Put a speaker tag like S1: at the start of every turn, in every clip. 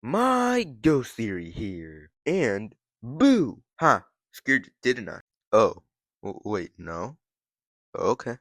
S1: My ghost theory here. And boo! Ha! Scared you, didn't I? Oh. Wait, no? Okay.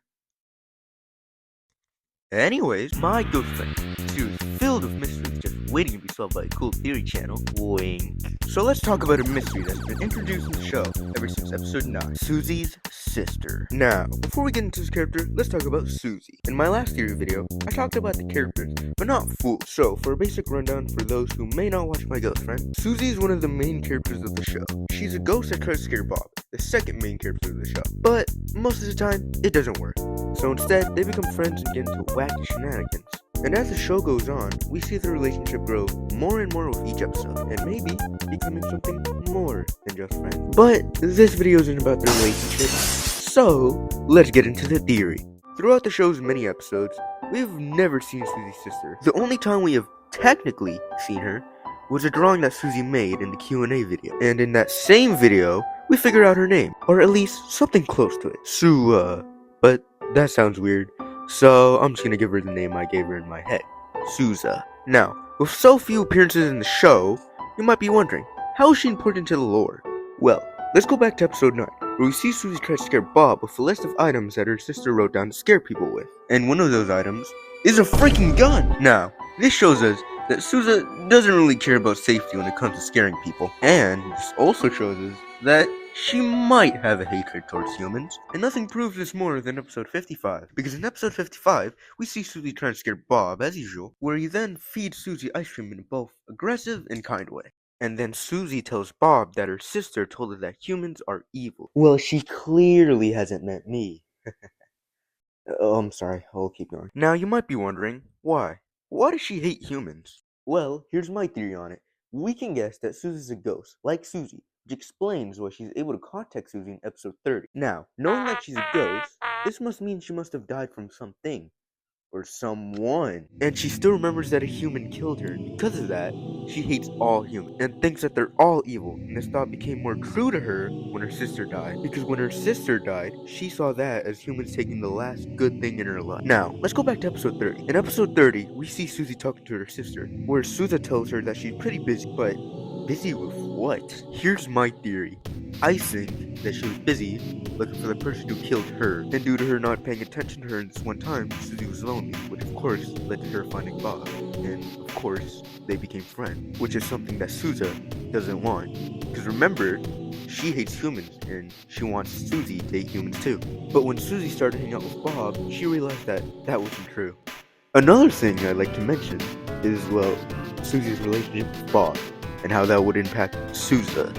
S1: Anyways, my ghost friend, series filled with mysteries just waiting to be solved by a cool theory channel. Wink. So let's talk about a mystery that's been introduced in the show ever since episode 9. Susie's sister. Now, before we get into this character, let's talk about Susie. In my last theory video, I talked about the characters, but not full. So, for a basic rundown for those who may not watch my ghost friend, Susie is one of the main characters of the show. She's a ghost that tries to scare Bob, the second main character of the show. But, most of the time, it doesn't work. So instead, they become friends and get into wacky shenanigans. And as the show goes on, we see their relationship grow more and more with each episode, and maybe becoming something more than just friends. But this video isn't about their relationship, so let's get into the theory. Throughout the show's many episodes, we've never seen Susie's sister. The only time we have technically seen her was a drawing that Susie made in the Q&A video. And in that same video, we figure out her name, or at least something close to it. But that sounds weird, so I'm just gonna give her the name I gave her in my head, Souza. Now, with so few appearances in the show, you might be wondering, how is she important to the lore? Well, let's go back to episode 9, where we see Susie try to scare Bob with a list of items that her sister wrote down to scare people with. And one of those items is a freaking gun! Now, this shows us that Souza doesn't really care about safety when it comes to scaring people. And this also shows us that she might have a hatred towards humans, and nothing proves this more than episode 55. Because in episode 55, we see Susie trying to scare Bob, as usual, where he then feeds Susie ice cream in a both aggressive and kind way. And then Susie tells Bob that her sister told her that humans are evil. Well, she clearly hasn't met me. Oh, I'm sorry, I'll keep going. Now, you might be wondering, why? Why does she hate humans? Well, here's my theory on it. We can guess that Susie's a ghost, like Susie, which explains why she's able to contact Susie in episode 30. Now, knowing that she's a ghost, this must mean she must have died from something. Or someone. And she still remembers that a human killed her, and because of that, she hates all humans, and thinks that they're all evil, and this thought became more true to her when her sister died, because when her sister died, she saw that as humans taking the last good thing in her life. Now, let's go back to episode 30. In episode 30, we see Susie talking to her sister, where Souza tells her that she's pretty busy, but busy with what? Here's my theory. I think that she was busy looking for the person who killed her, and due to her not paying attention to her this one time, Susie was lonely, which of course led to her finding Bob, and of course, they became friends, which is something that Souza doesn't want, because remember, she hates humans, and she wants Susie to hate humans too. But when Susie started hanging out with Bob, she realized that that wasn't true. Another thing I'd like to mention is, well, Susie's relationship with Bob, and how that would impact Souza.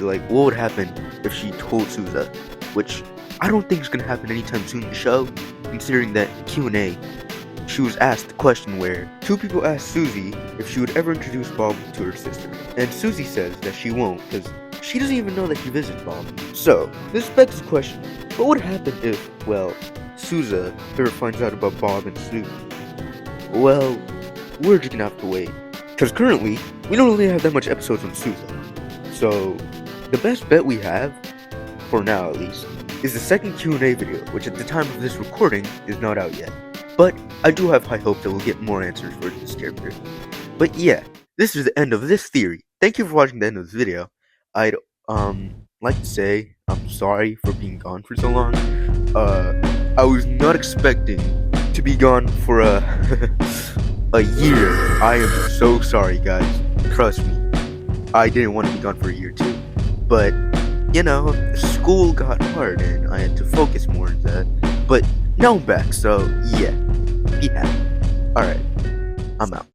S1: Like, what would happen if she told Souza, which I don't think is going to happen anytime soon in the show, considering that Q&A, she was asked the question where two people asked Susie if she would ever introduce Bob to her sister, and Susie says that she won't, because she doesn't even know that she visits Bob. So, this begs the question, what would happen if, well, Souza ever finds out about Bob and Susie? Well, we're just gonna have to wait, because currently, we don't really have that much episodes on Souza. So, the best bet we have, for now at least, is the second Q&A video, which at the time of this recording is not out yet. But I do have high hope that we'll get more answers for this character. But yeah, this is the end of this theory. Thank you for watching the end of this video. I'd like to say I'm sorry for being gone for so long. I was not expecting to be gone for a year. I am so sorry, guys. Trust me. I didn't want to be gone for a year too, but you know, school got hard and I had to focus more on that. But now I'm back, so yeah, be happy. Alright, I'm out.